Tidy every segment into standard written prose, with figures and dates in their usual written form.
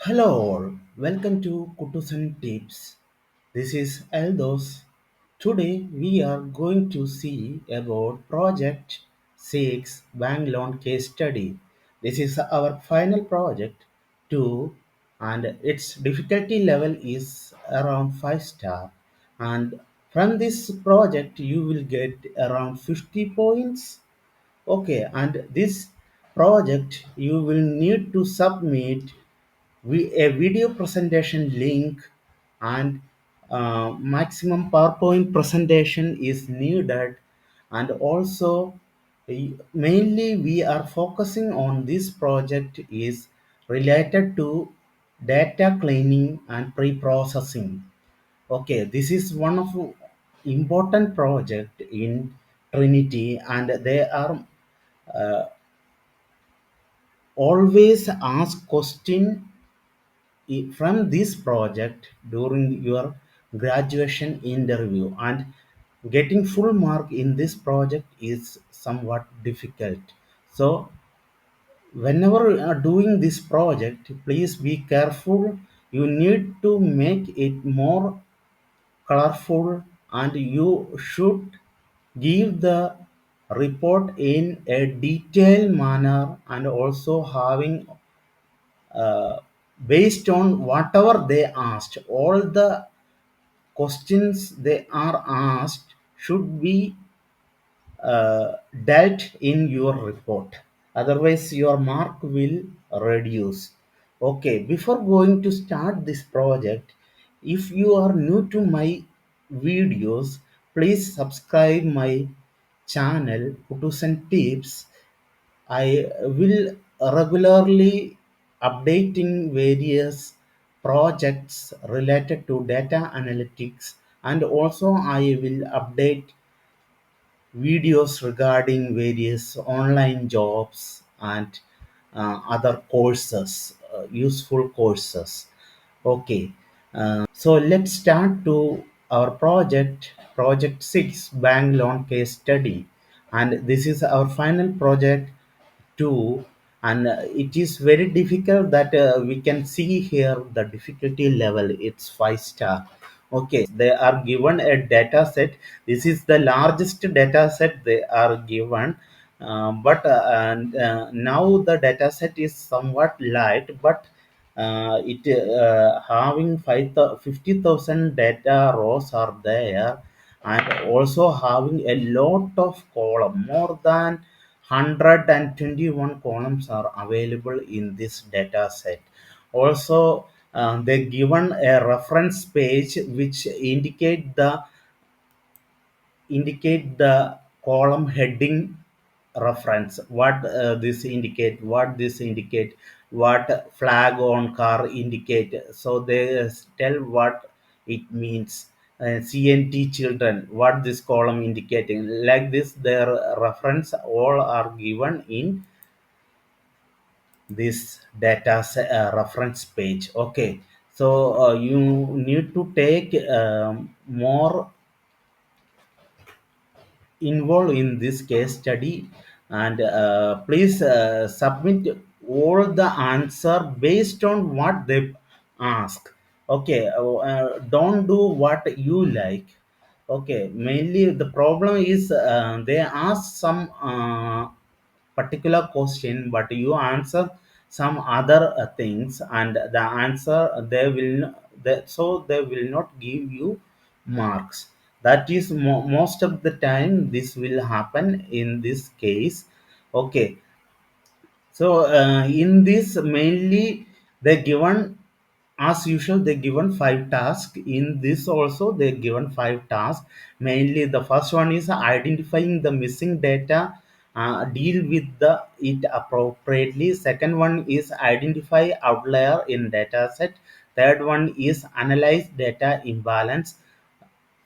Hello all, welcome to KuttuZen Tips. This is Eldos. Today we are going to see about Project 6 Bank Loan Case Study. This is our final project 2 and its difficulty level is around 5 star, and from this project you will get around 50 points. Okay, and this project you will need to submit a video presentation link, and maximum PowerPoint presentation is needed. And also mainly we are focusing on this project is related to data cleaning and pre-processing. Okay, this is one of important project in Trinity, and they are always ask question from this project during your graduation interview, and getting full mark in this project is somewhat difficult. So whenever you are doing this project, please be careful. You need to make it more colorful, and you should give the report in a detailed manner, and also having uh, based on whatever they asked, all the questions they are asked should be dealt in your report. Otherwise your mark will reduce. Okay, before going to start this project, if you are new to my videos, please subscribe my channel KuttuZen Tips. I will regularly updating various projects related to data analytics, and also I will update videos regarding various online jobs and other courses, useful courses. Okay, so let's start to our project 6 bank loan case study, and this is our final project 2. And it is very difficult that we can see here the difficulty level, it's 5 star. Okay, they are given a data set. This is the largest data set they are given, but and now the data set is somewhat light, but it having 50,000 data rows are there, and also having a lot of column, more than 121 columns are available in this data set. Also they given a reference page which indicate the column heading reference, what this indicate, what flag on car indicate, so they tell what it means. CNT children, what this column indicating, like this their reference all are given in this reference page. Okay, so you need to take more involved in this case study, and please submit all the answer based on what they ask. Okay, don't do what you like. Okay, mainly the problem is they ask some particular question, but you answer some other things, and the answer they will not give you marks. That is most of the time this will happen in this case. Okay, so in this mainly they given, as usual they given 5 tasks. In this also they given 5 tasks. Mainly the first one is identifying the missing data, deal with it appropriately. Second one is identify outlier in data set. Third one is analyze data imbalance.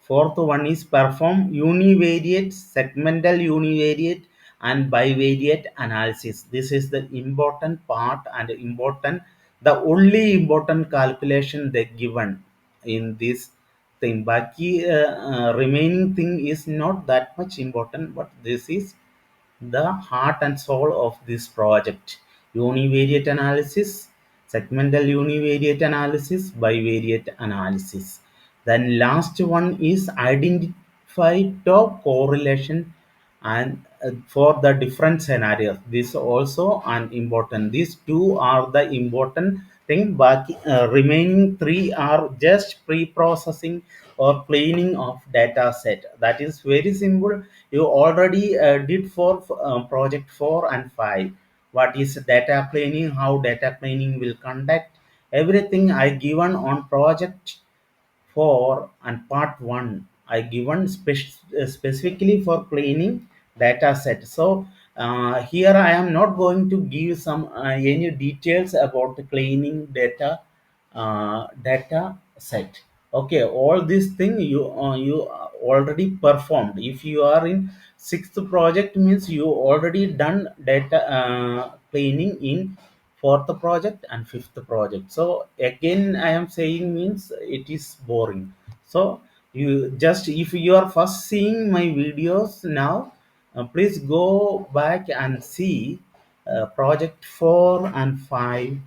Fourth one is perform univariate, segmental univariate, and bivariate analysis. This is the important part, and the only important calculation they given in this thing. Baki remaining thing is not that much important, but this is the heart and soul of this project. Univariate analysis, segmental univariate analysis, bivariate analysis. Then last one is identify top correlation and for the different scenarios. This also an important. These two are the important thing. But remaining three are just pre-processing or cleaning of data set. That is very simple. You already did for project 4 and 5. What is data cleaning, how data cleaning will conduct, everything I given on project 4 and part 1 I given specifically for cleaning data set. So here I am not going to give some any details about the cleaning data set. Okay, all these thing you already performed. If you are in sixth project means you already done data cleaning in fourth project and fifth project. So again I am saying means it is boring. So you just, if you are first seeing my videos now, please go back and see project 4 and 5,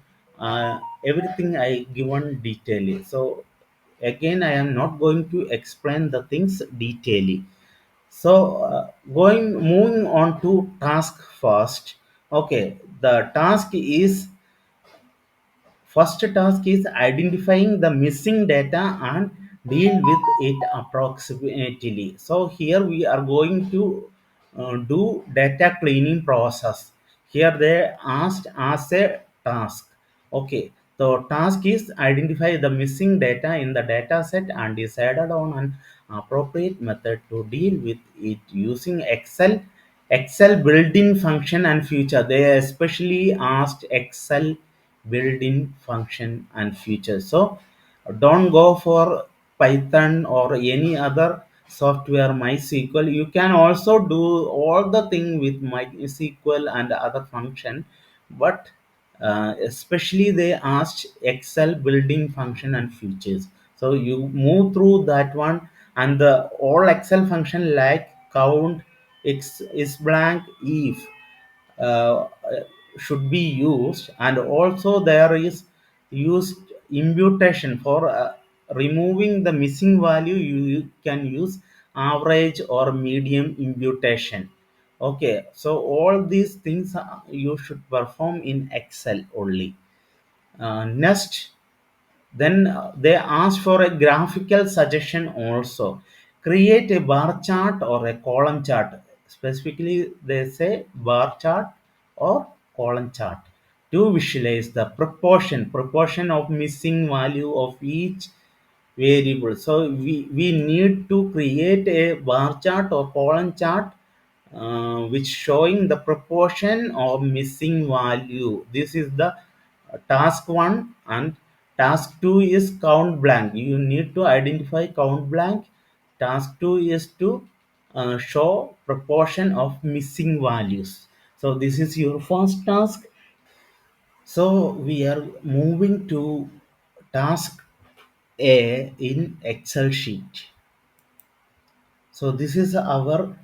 everything I given detailedly. So again I am not going to explain the things detailedly. So going moving on to task first. Okay, the task is first task is identifying the missing data and deal with it approximately. So here we are going to do data cleaning process. Here they asked as a task. Okay, the task is identify the missing data in the data set and decided on an appropriate method to deal with it using Excel built-in function and feature. They especially asked Excel built-in function and features. So don't go for Python or any other software MySQL. You can also do all the thing with MySQL and other function, but especially they asked Excel building function and features. So you move through that one, and the all Excel function like count, x is blank, if should be used, and also there is used imputation for removing the missing value. You can use average or medium imputation. Okay, so all these things you should perform in Excel only. Next, then they ask for a graphical suggestion also. Create a bar chart or a column chart. Specifically, they say bar chart or column chart to visualize the proportion of missing value of each variable. So we need to create a bar chart or column chart which showing the proportion of missing value. This is the task 1, and task 2 is count blank. You need to identify count blank. Task 2 is to show proportion of missing values. So this is your first task. So we are moving to task A in Excel sheet. So this is our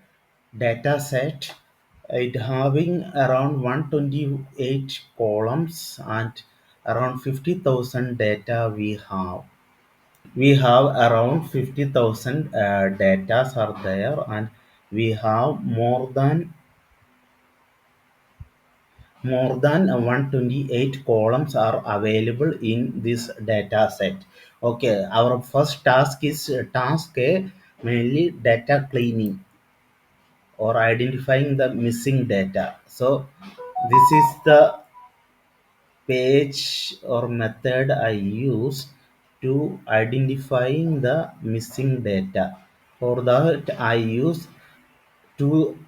data set. It having around 128 columns and around 50,000 data we have. We have around 50,000 data are there, and we have more than 128 columns are available in this data set. Okay, our first task is task A, mainly data cleaning or identifying the missing data. So this is the page or method I use to identifying the missing data. For that I use two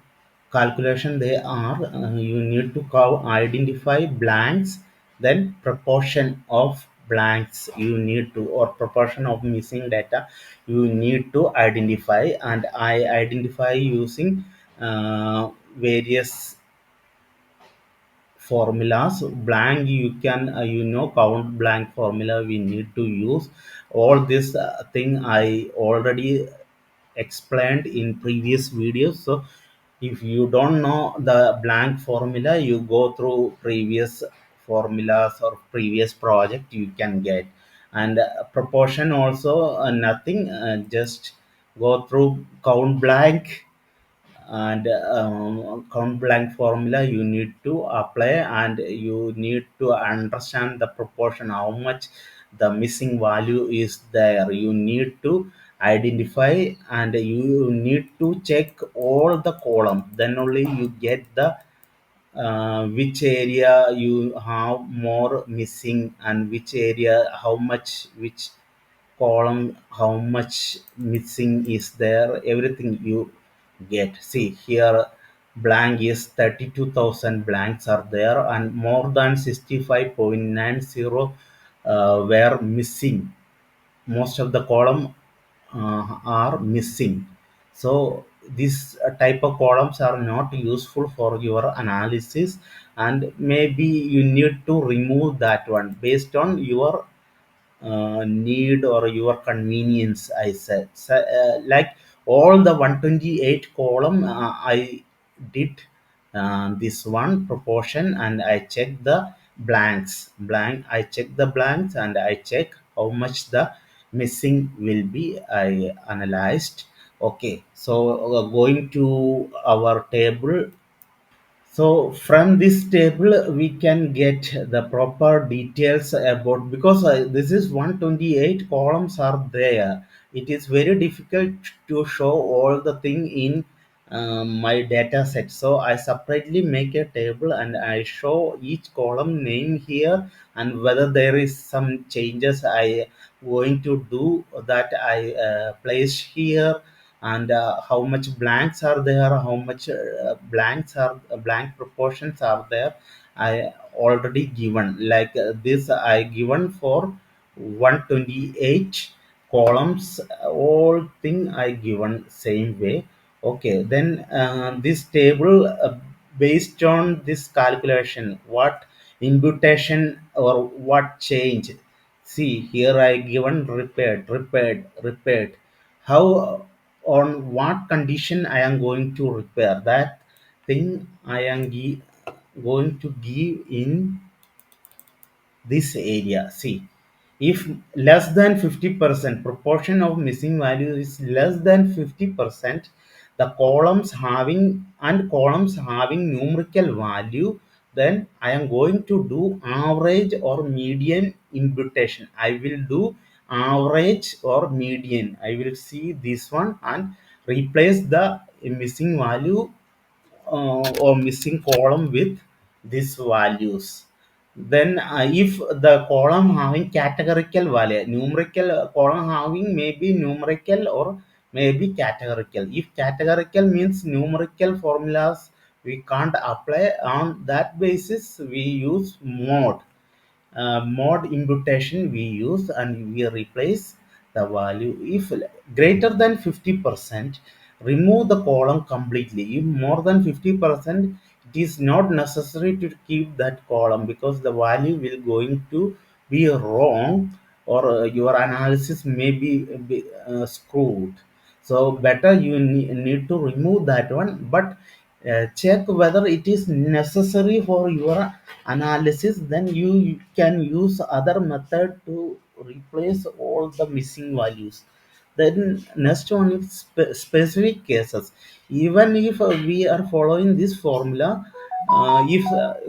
calculation. They are you need to identify blanks, then proportion of blanks you need to, or proportion of missing data you need to identify, and I identify using various formulas. Blank you can count blank formula we need to use. All this thing I already explained in previous videos. So if you don't know the blank formula, you go through previous formulas or previous project you can get. And proportion also nothing, just go through count blank, and count blank formula you need to apply, and you need to understand the proportion, how much the missing value is there. You need to identify, and you need to check all the columns, then only you get the which area you have more missing, and which area how much, which column how much missing is there, everything you get. See here, blank is 32,000 blanks are there, and more than 65.90 were missing. Most of the column are missing. So this type of columns are not useful for your analysis, and maybe you need to remove that one based on your need or your convenience, I said. So, like all the 128 column, I did this one proportion, and I check the blank, I check the blanks, and I check how much the missing will be, I analyzed. Okay, so going to our table. So from this table, we can get the proper details about, because this is 128 columns are there. It is very difficult to show all the thing in my data set. So I separately make a table, and I show each column name here, and whether there is some changes I going to do, that I place here, and how much blanks are there, how much blank proportions are there, I already given. Like this I given for 128 columns, all thing I given same way. Okay, then this table, based on this calculation, what imputation or what change. See here I given repaired. How, on what condition I am going to repair that thing, I am going to give in this area. See, if less than 50% proportion of missing value is less than 50%, the columns having numerical value, then I am going to do average or median imputation. I will do average or median. I will see this one and replace the missing value or missing column with these values. Then if the column having categorical value, numerical column having maybe numerical or maybe categorical. If categorical means numerical formulas we can't apply, on that basis we use mod imputation we use, and we replace the value. If greater than 50%, remove the column completely. If more than 50%, it is not necessary to keep that column, because the value will going to be wrong, or your analysis may be screwed. So better you need to remove that one, but check whether it is necessary for your analysis, then you can use other method to replace all the missing values. Then next one is specific cases. Even if we are following this formula, if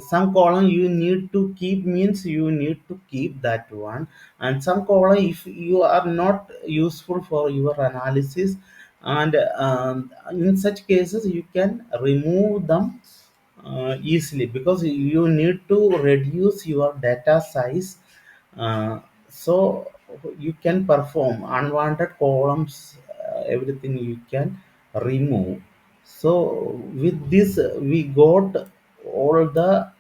some column you need to keep, means you need to keep that one, and some column if you are not useful for your analysis, and in such cases you can remove them easily, because you need to reduce your data size, so you can perform unwanted columns, everything you can remove. So with this we got all the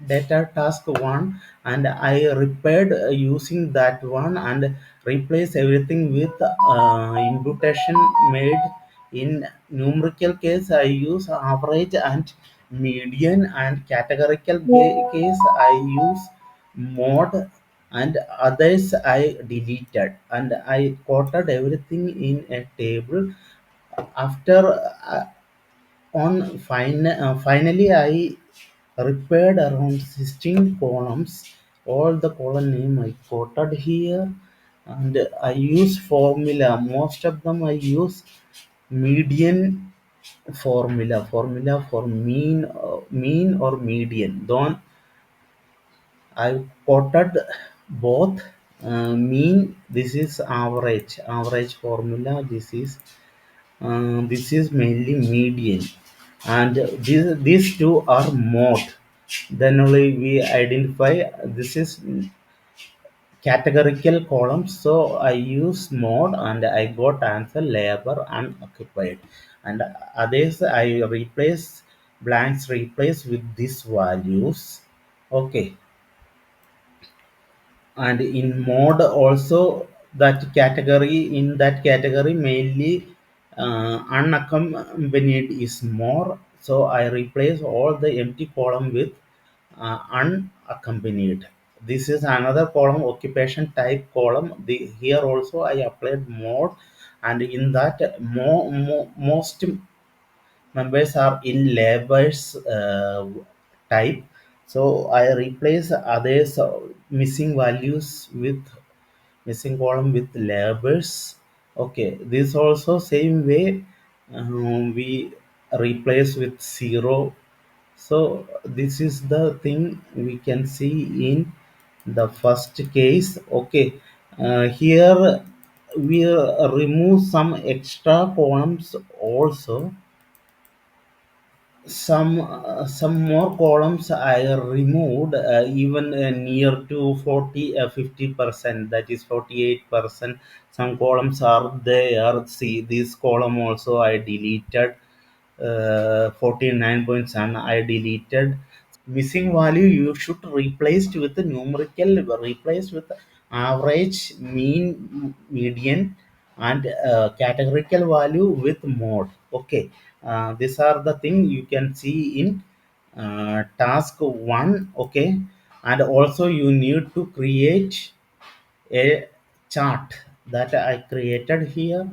data task one, and I repaired using that one, and replace everything with imputation made. In numerical case I use average and median, and categorical case I use mod, and others I deleted, and I quoted everything in a table. After on finally I repaired around 16 columns. All the column name I quoted here, and I use formula. Most of them I use median formula for mean or median. Don't I quoted both mean. This is average formula. This is mainly median, and these two are mode. Then only we identify this is categorical columns. So I use mode and I got answer labor unoccupied, and others I replace blanks replace with these values. Okay, and in mode also that category, in that category mainly unaccompanied is more, so I replace all the empty column with unaccompanied. This is another column, occupation type column. Here also I applied mode, and in that most members are in labels type, so I replace others missing values with missing column with labels. Okay, this also same way we replace with zero. So this is the thing we can see in the first case. Okay, here we remove some extra columns also. Some more columns I removed, even near to 40 50%, that is 48%. Some columns are there. See, this column also I deleted. 49.7 I deleted. Missing value you should replace with the numerical, replace with average, mean, median, and categorical value with mode. Okay, these are the thing you can see in task 1. Okay, and also you need to create a chart that I created here.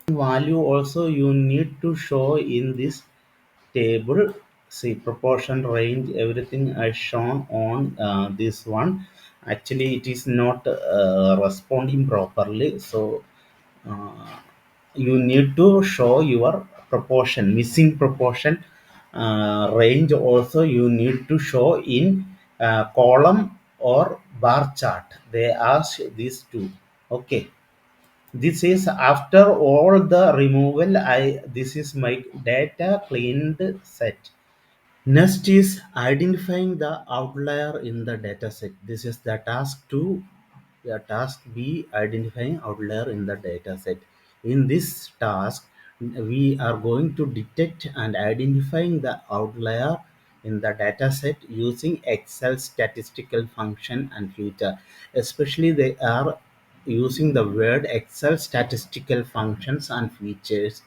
Value also you need to show in this table. See, proportion, range, everything is shown on this one. Actually it is not responding properly, so uh, you need to show your proportion, missing proportion. Range also you need to show in column or bar chart. They ask these two. Okay, this is after all the removal. This is my data cleaned set. Next is identifying the outlier in the dataset. This is the task 2. The task B, identifying outlier in the dataset. In this task, we are going to detect and identifying the outlier in the dataset using Excel statistical function and filter. Especially they are using the word Excel statistical functions and features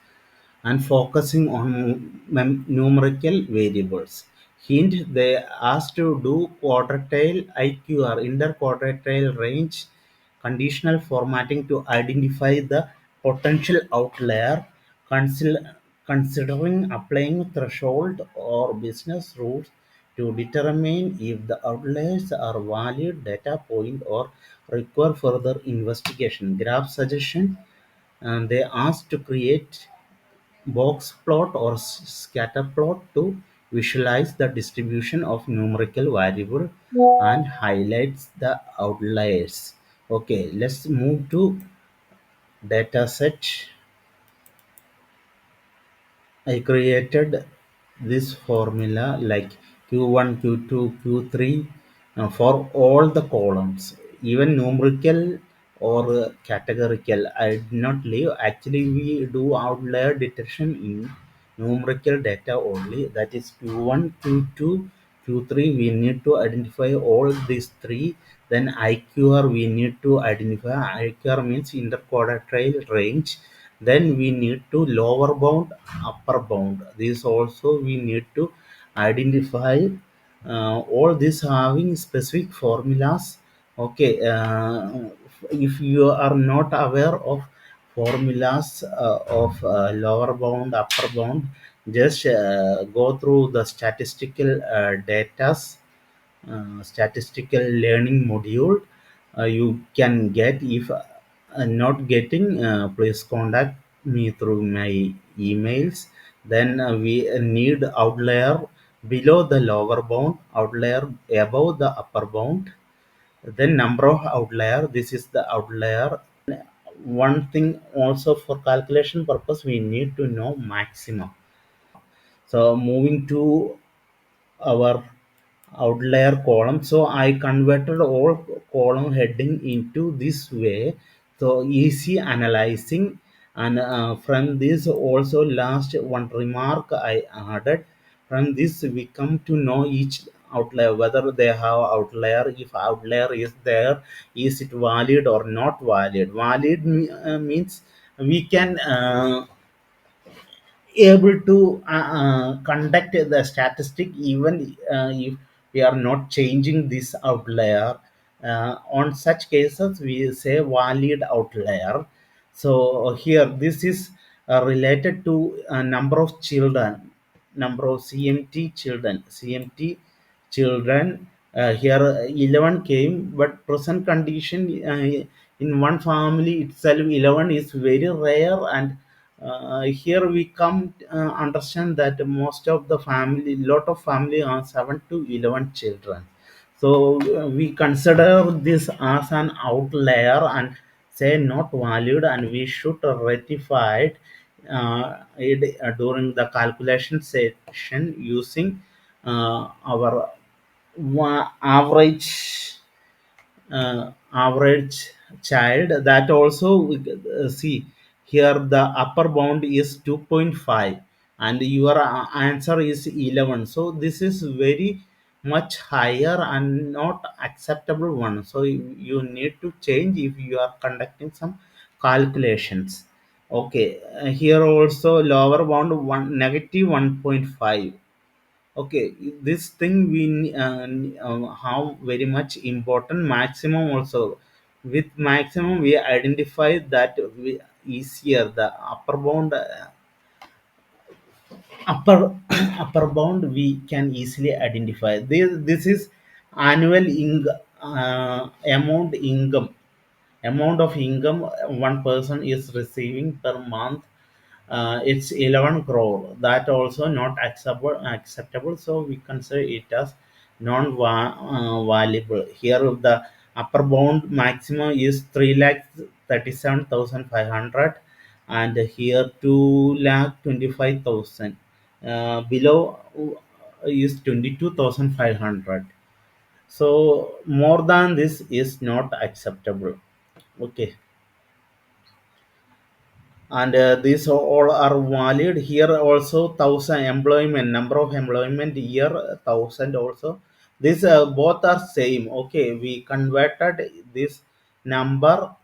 and focusing on numerical variables. Hint, they asked to do quartile IQR, interquartile range conditional formatting to identify the potential outlier, considering applying threshold or business rules to determine if the outliers are valid data point or require further investigation. Graph suggestion, and they asked to create box plot or scatter plot to visualize the distribution of numerical variable and highlights the outliers. Okay, let's move to dataset. I created this formula like Q1, Q2, Q3 for all the columns, even numerical or categorical. I did not leave. Actually, we do outlier detection in numerical data only. That is Q1, Q2, Q3. We need to identify all these three. Then IQR we need to identify. IQR means interquartile range. Then we need to lower bound, upper bound. This also we need to identify. All this having specific formulas. Okay, if you are not aware of formulas of lower bound, upper bound, Just go through the statistical data, statistical learning module. You can get. If not getting, please contact me through my emails. Then we need outlier below the lower bound, outlier above the upper bound, then number of outlier. This is the outlier. One thing also, for calculation purpose, we need to know maximum. So moving to our outlier column, so I converted all column heading into this way, so easy analyzing. And from this also, last one remark I added, from this we come to know each outlier, whether they have outlier. If outlier is there, is it valid or not valid? Valid means we can able to conduct the statistic even if we are not changing this outlier. On such cases we say valid outlier. So here this is related to number of children, number of cmt children. Here 11 came, but present condition, in one family itself 11 is very rare. And here we come understand that most of the family, lot of family are 7 to 11 children. So we consider this as an outlier and say not valued, and we should rectify it during the calculation section using our average average child. That also we see here, the upper bound is 2.5 and your answer is 11. So this is very much higher and not acceptable one. So you need to change if you are conducting some calculations. Okay, here also lower bound 1 negative 1.5. Okay, this thing we have very much important. Maximum also, with maximum we identify that we easier the upper bound, upper upper bound we can easily identify. This is annual amount income, amount of income one person is receiving per month. It's 11 crore. That also not acceptable, so we consider it as non valuable. Here the upper bound maximum is 3 lakh 37,500, and here 2 lakh 25,000. Below is 22,500. So more than this is not acceptable. Okay, and these all are valid. Here also 1,000 employment, number of employment year 1,000 also. These both are same. Okay, we converted this number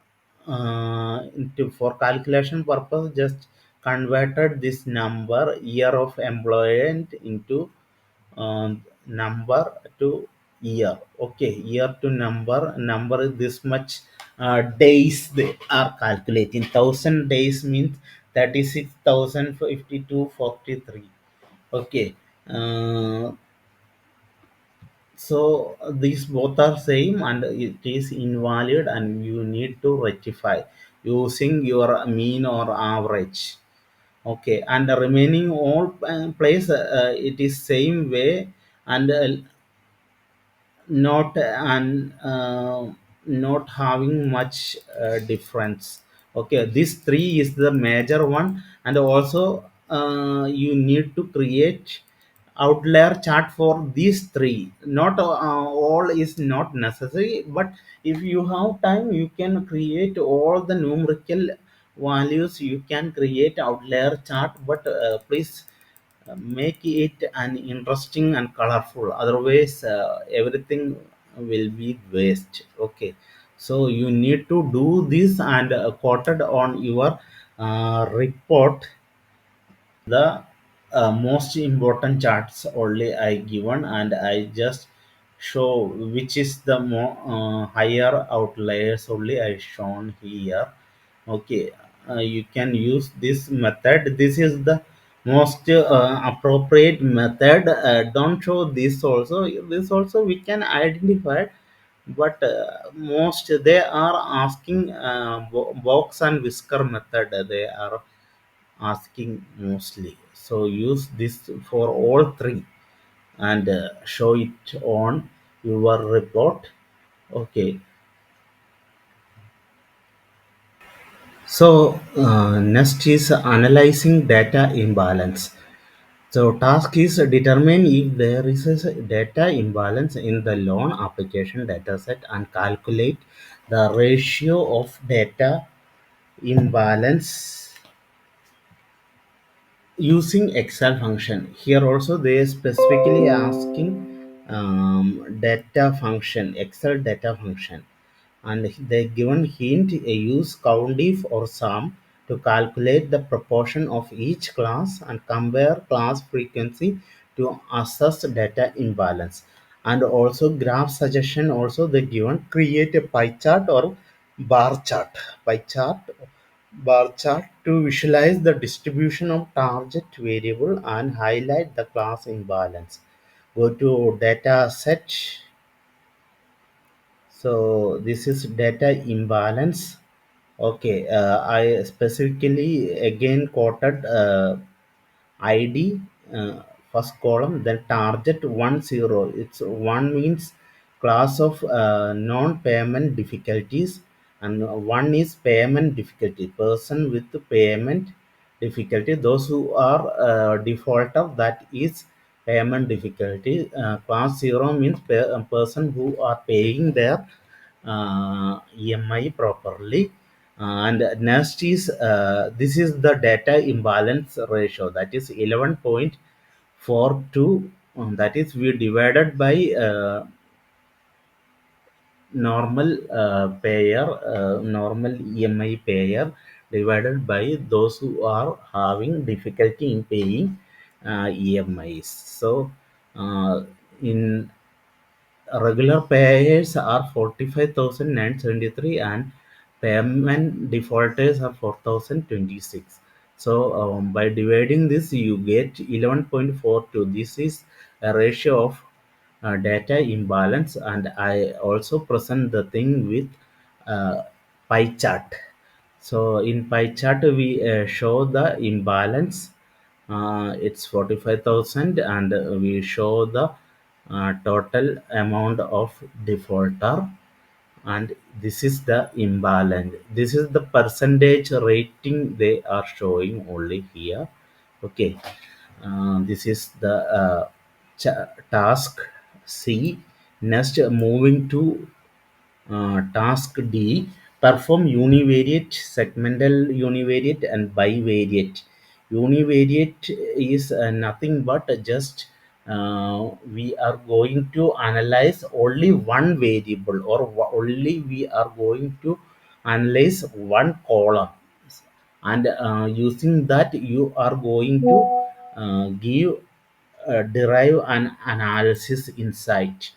into, for calculation purpose, just converted this number year of employment into number to year. Okay, year to number, number is this much days they are calculating. 1,000 days means 36,052.43. Okay, uh, so these both are same and it is invalid, and you need to rectify using your mean or average. Okay, and the remaining all place, it is same way. And not and not having much difference. Okay, this three is the major one. And also you need to create outlier chart for these three. Not all is not necessary, but if you have time you can create all the numerical values, you can create outlier chart. But please make it an interesting and colorful, otherwise everything will be waste. Okay, so you need to do this and quoted on your report. The most important charts only I given, and I just show which is the more higher outliers only I shown here. Okay, you can use this method. This is the most appropriate method. Don't show this also we can identify, but most they are asking box and whisker method, they are asking mostly. So use this for all three and show it on your report. Okay. So next is analyzing data imbalance. So task is determine if there is a data imbalance in the loan application dataset and calculate the ratio of data imbalance using Excel function. Here also they are specifically asking data function, Excel data function, and they given hint use COUNTIF or SUM to calculate the proportion of each class and compare class frequency to assess data imbalance. And also graph suggestion also they given, create a pie chart or bar chart, pie chart, bar chart to visualize the distribution of target variable and highlight the class imbalance. Go to data set. So this is data imbalance. Okay, I specifically again quoted ID, first column, then target 10. It's one means class of non-payment difficulties, and one is payment difficulty, person with payment difficulty. Those who are defaulter, that is payment difficulty. Class 0 means a person who are paying their EMI properly. And next is this is the data imbalance ratio, that is 11.42. That is we divided by normal EMI payer divided by those who are having difficulty in paying EMIs. So in regular payers are 45,973 and payment defaulters are 4,026. So by dividing this you get 11.42. This is a ratio of data imbalance, and I also present the thing with uh, pie chart. So in pie chart we show the imbalance, it's 45,000, and we show the total amount of defaulter, and this is the imbalance. This is the percentage rating they are showing only here. Okay. This is the task C. Next, moving to task D, perform univariate, segmental univariate, and bivariate. Univariate is nothing but just we are going to analyze only one variable, or only we are going to analyze one column, and using that you are going to give derive an analysis insight.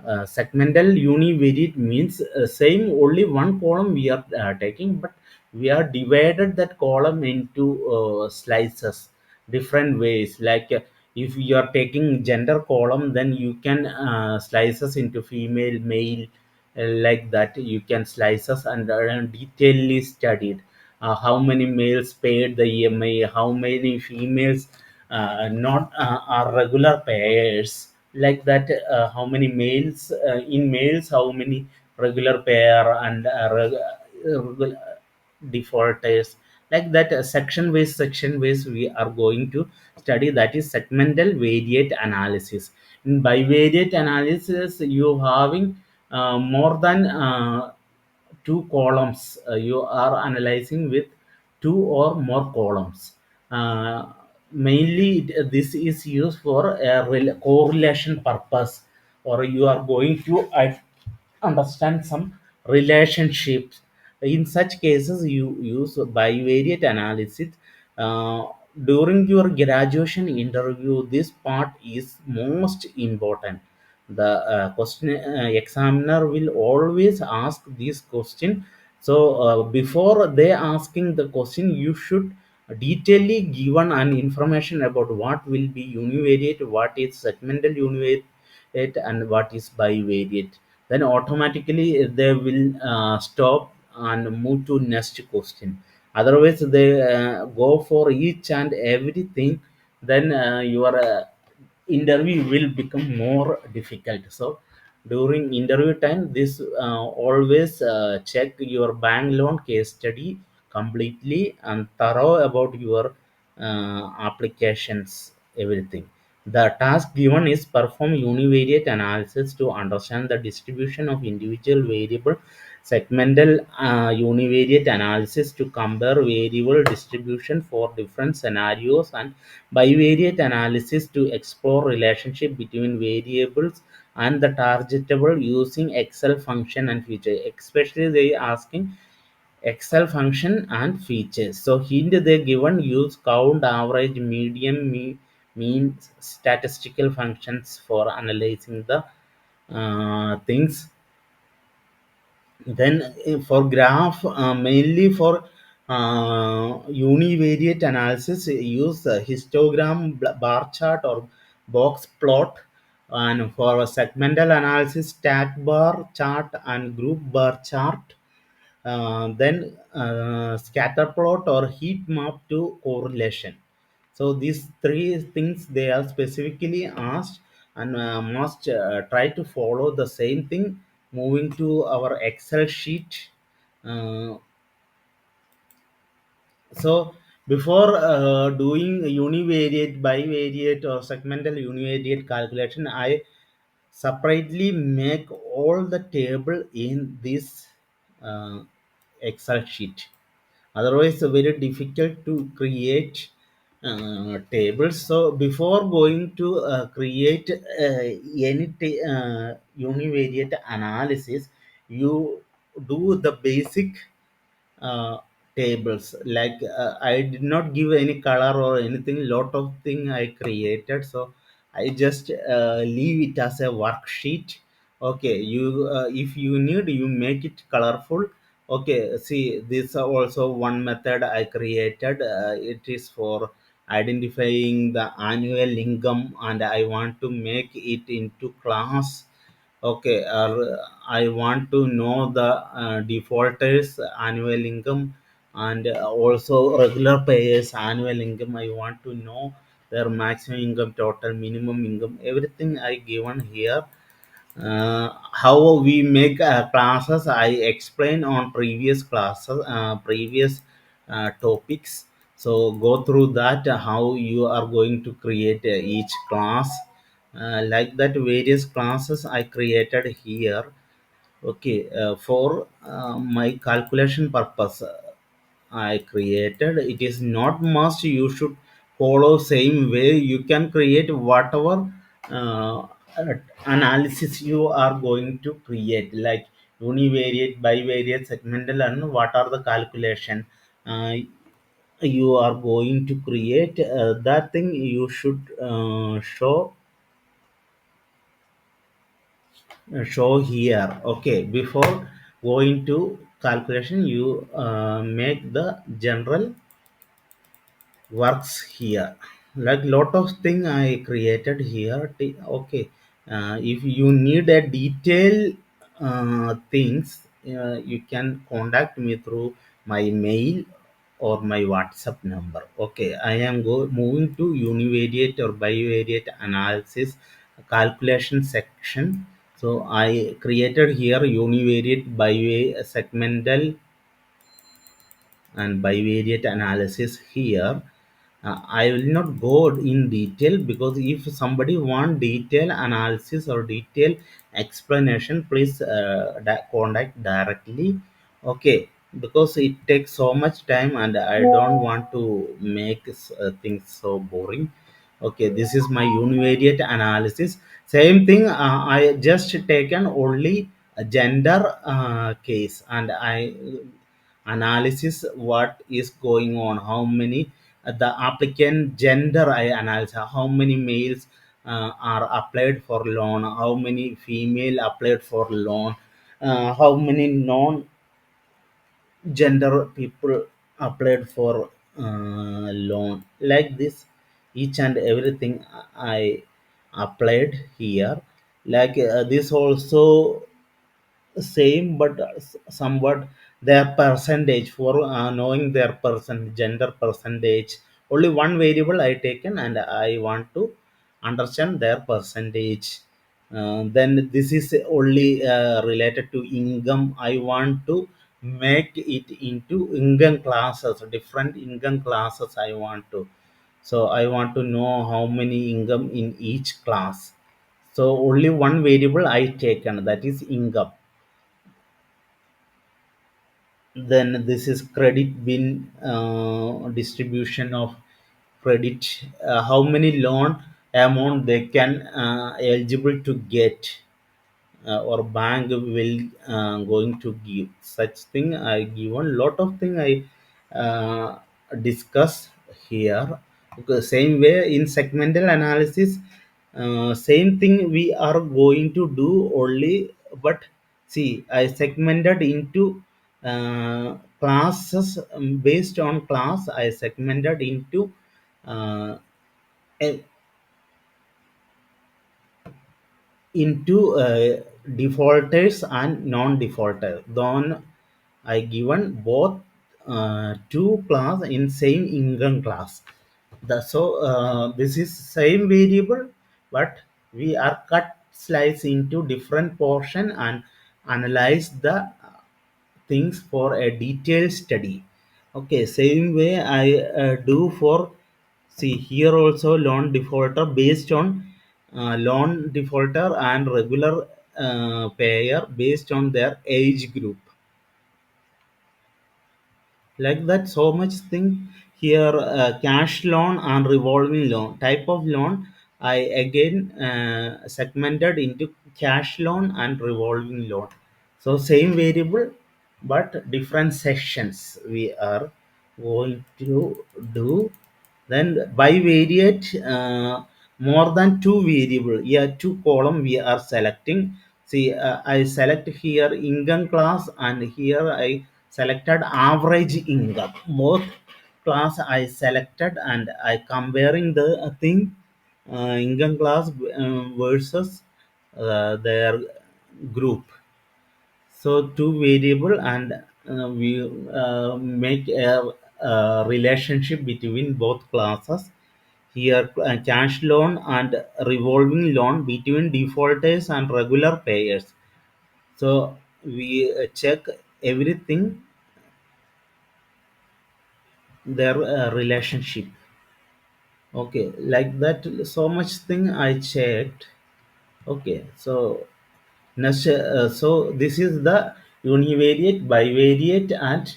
Segmental univariate means same only one column we are taking, but we are divided that column into slices different ways. Like if you are taking gender column, then you can slices into female, male, like that you can slices and detailedly studied how many males paid the EMI, how many females not are regular payers, like that how many males in males, how many regular pair and regular defaulters, like that section ways we are going to study, that is segmental variate analysis. In bivariate analysis you having more than two columns, you are analyzing with two or more columns. uh, Mainly this is used for a correlation purpose, or you are going to understand some relationships. In such cases you use bivariate analysis. uh, During your graduation interview this part is most important. The question examiner will always ask this question. So before they asking the question, you should detailedly given an information about what will be univariate, what is segmental univariate, and what is bivariate. Then automatically they will stop and move to next question. Otherwise, they go for each and everything. Then your interview will become more difficult. So during interview time, this always check your bank loan case study completely and thorough about your applications, everything. The task given is perform univariate analysis to understand the distribution of individual variable, segmental univariate analysis to compare variable distribution for different scenarios, and bivariate analysis to explore relationship between variables and the targetable using Excel function and feature. Especially they asking Excel function and features. So hint they given use count, average, median, mean, statistical functions for analyzing the things. Then for graph, mainly for univariate analysis, use histogram, bar chart or box plot. And for segmental analysis, stack bar chart and group bar chart. Then scatter plot or heat map to correlation. So these three things they are specifically asked, and must try to follow the same thing. Moving to our Excel sheet. Uh, so before doing univariate, bivariate, or segmental univariate calculation, I separately make all the table in this uh, Excel sheet. Otherwise very difficult to create tables. So before going to create any univariate analysis, you do the basic uh, tables. Like I did not give any color or anything, lot of thing I created. So I just leave it as a worksheet. Okay, you if you need, you make it colorful. Okay, see, this also one method I created. It is for identifying the annual income, and I want to make it into class. Okay, I want to know the defaulters annual income, and also regular payers annual income. I want to know their maximum income, total minimum income, everything I given here. How we make classes I explain on previous classes, previous topics. So go through that, how you are going to create each class. Like that, various classes I created here. Okay, for my calculation purpose, I created. It is not must you should follow same way. You can create whatever uh, uh, analysis you are going to create, like univariate, bivariate, segmental, and what are the calculation you are going to create. That thing you should show here. Okay, before going to calculation, you make the general works here. Like lot of thing I created here. Okay, if you need a detail things, you can contact me through my mail or my WhatsApp number. Okay, I am moving to univariate or bivariate analysis calculation section. So I created here univariate, bivariate, segmental, and bivariate analysis here. I will not go in detail, because if somebody want detail analysis or detail explanation, please contact directly. Okay, because it takes so much time and I don't want to make things so boring. Okay, this is my univariate analysis. Same thing, I just taken only a gender case, and I analysis what is going on, how many the applicant gender I analyze, how many males are applied for loan, how many female applied for loan, how many non gender people applied for loan like this. Each and everything I applied here, like this also same, but somewhat their percentage for knowing their gender percentage. Only one variable I taken and I want to understand their percentage. Then this is only related to income. I want to make it into income classes, different income classes I want to. So I want to know how many income in each class. So only one variable I taken, that is income. Then this is credit bin, distribution of credit, how many loan amount they can eligible to get, or bank will going to give such thing. I given lot of thing I discuss here. Because same way in segmental analysis, same thing we are going to do only. But see, I segmented into classes. Based on class I segmented into uh, defaulters and non-defaulters. Then I given both two class in same income class. This is same variable, but we are cut slice into different portion and analyze the things for a detailed study. Okay, same way I do for, see here also loan defaulter based on loan defaulter and regular payer based on their age group, like that. So much thing here. Cash loan and revolving loan type of loan I again segmented into cash loan and revolving loan. So same variable, but different sections we are going to do. Then bivariate, more than two variable, yeah, two column we are selecting. See, I select here income class and here I selected average income. Both class I selected and I comparing the thing, income class versus their group. So two variable, and we make a relationship between both classes. Here cash loan and revolving loan between defaulters and regular payers. So we check everything, their relationship. Okay, like that. So much thing I checked. Okay, so next, so this is the univariate, bivariate, and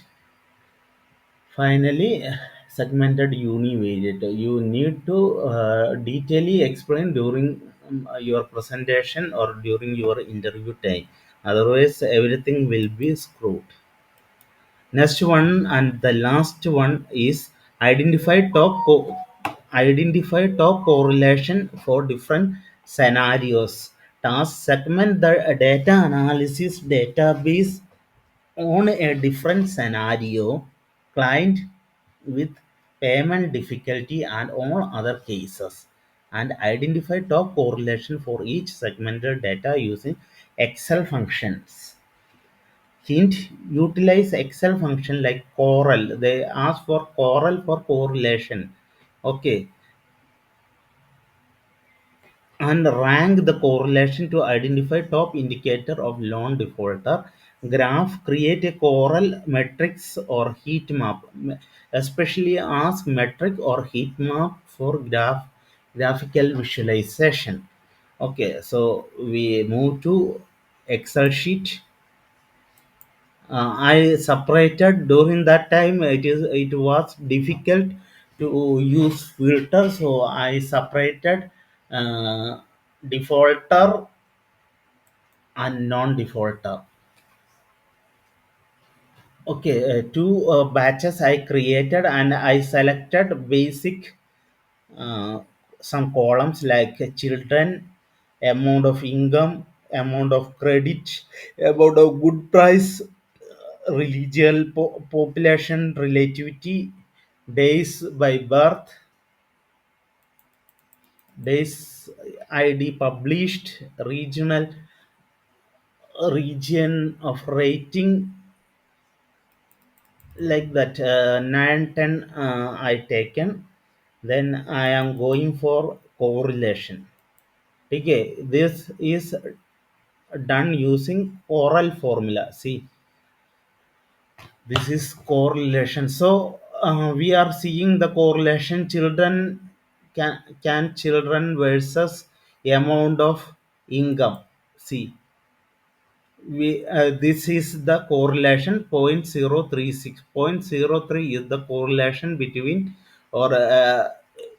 finally segmented univariate. You need to detailedly explain during your presentation or during your interview time. Otherwise, everything will be screwed. Next one and the last one is identify top correlation for different scenarios. Task segment the data analysis database on a different scenario, client with payment difficulty and all other cases, and identify top correlation for each segmented data using Excel functions. Hint, utilize Excel function like Corel. They ask for Corel for correlation. Okay, and rank the correlation to identify top indicator of loan defaulter. Graph, create a corel matrix or heat map. Especially ask metric or heat map for graphical visualization. Okay, so we move to Excel sheet. I separated during that time. It was difficult to use filter, so I separated defaulter and non-defaulter. Okay, two batches I created and I selected basic, uh, some columns like children, amount of income, amount of credit, amount of good price, religion, population relativity, days by birth, days ID published, region of rating, like that, 9 10 I taken. Then I am going for correlation. Okay, this is done using oral formula. See, this is correlation. So we are seeing the correlation. Children can children versus amount of income. See, we this is the correlation 0.036. 0.03 is the correlation between, or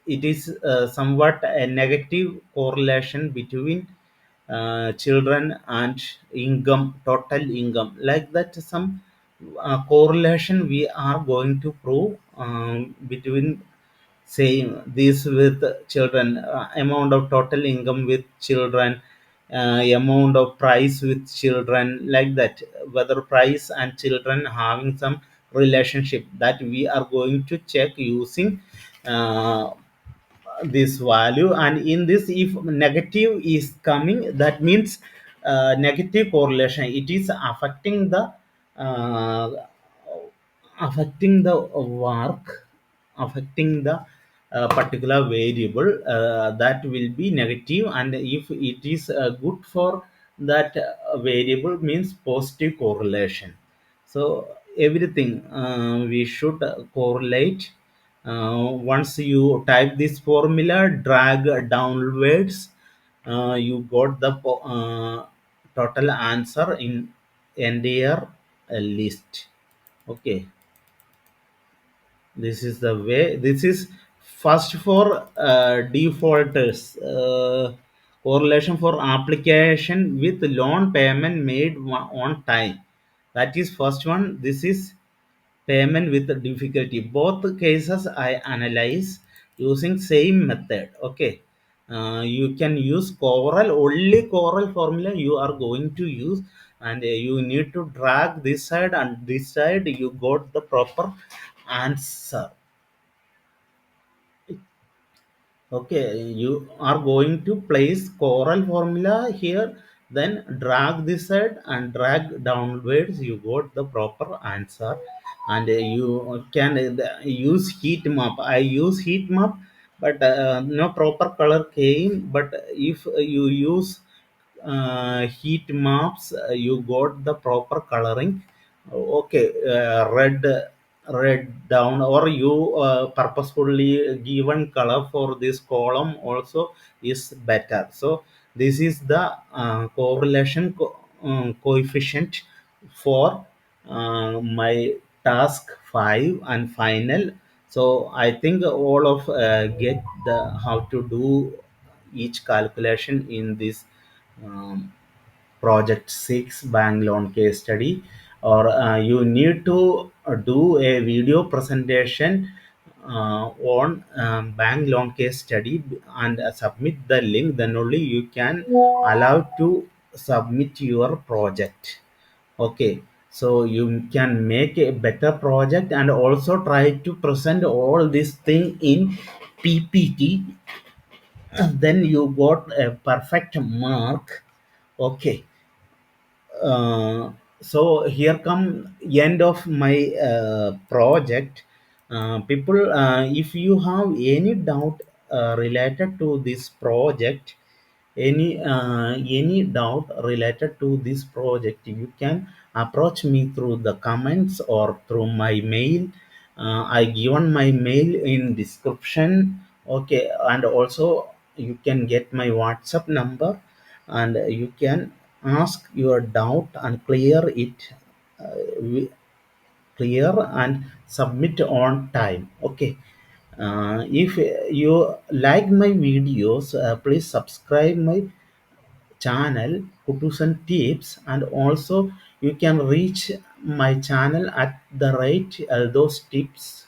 it is somewhat a negative correlation between children and income, total income, like that. Some correlation we are going to prove between same this with children, amount of total income with children, amount of price with children, like that, whether price and children having some relationship, that we are going to check using uh, this value. And in this, if negative is coming, that means negative correlation, it is uh, affecting the work, affecting the particular variable, that will be negative. And if it is good for that variable, means positive correlation. So everything we should correlate. Once you type this formula, drag downwards, you got the total answer in entire list. Okay, this is the way. This is first for defaulters, correlation for application with loan payment made on time. That is first one. This is payment with difficulty. Both cases I analyze using same method. Okay, you can use Corel, only Corel formula you are going to use, and you need to drag this side and this side, you got the proper answer. Okay, you are going to place Corel formula here, then drag this side and drag downwards, you got the proper answer. And you can use heat map. I use heat map, but no proper color came. But if you use heat maps, you got the proper coloring. Okay, red down, or you purposefully given color for this column also is better. So this is the correlation coefficient for my task 5 and final. So I think all of get the how to do each calculation in this um, project 6 bank loan case study. Or you need to do a video presentation on bank loan case study, and submit the link, then only you can allow to submit your project. Okay, so you can make a better project, and also try to present all this thing in PPT, then you got a perfect mark. Okay, so here come end of my project. People, if you have any doubt related to this project, any doubt related to this project, you can approach me through the comments or through my mail. I given my mail in description. Okay, and also you can get my WhatsApp number, and you can ask your doubt and clear it, clear and submit on time. Okay, if you like my videos, please subscribe my channel KuttuZen tips. And also you can reach my channel at the rate those tips,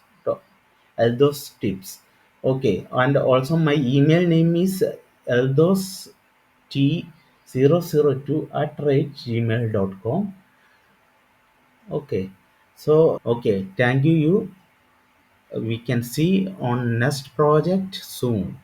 those tips. Okay, and also my email name is eldos t002 at rate gmail.com. Okay, so okay, thank you. we can see on next project soon.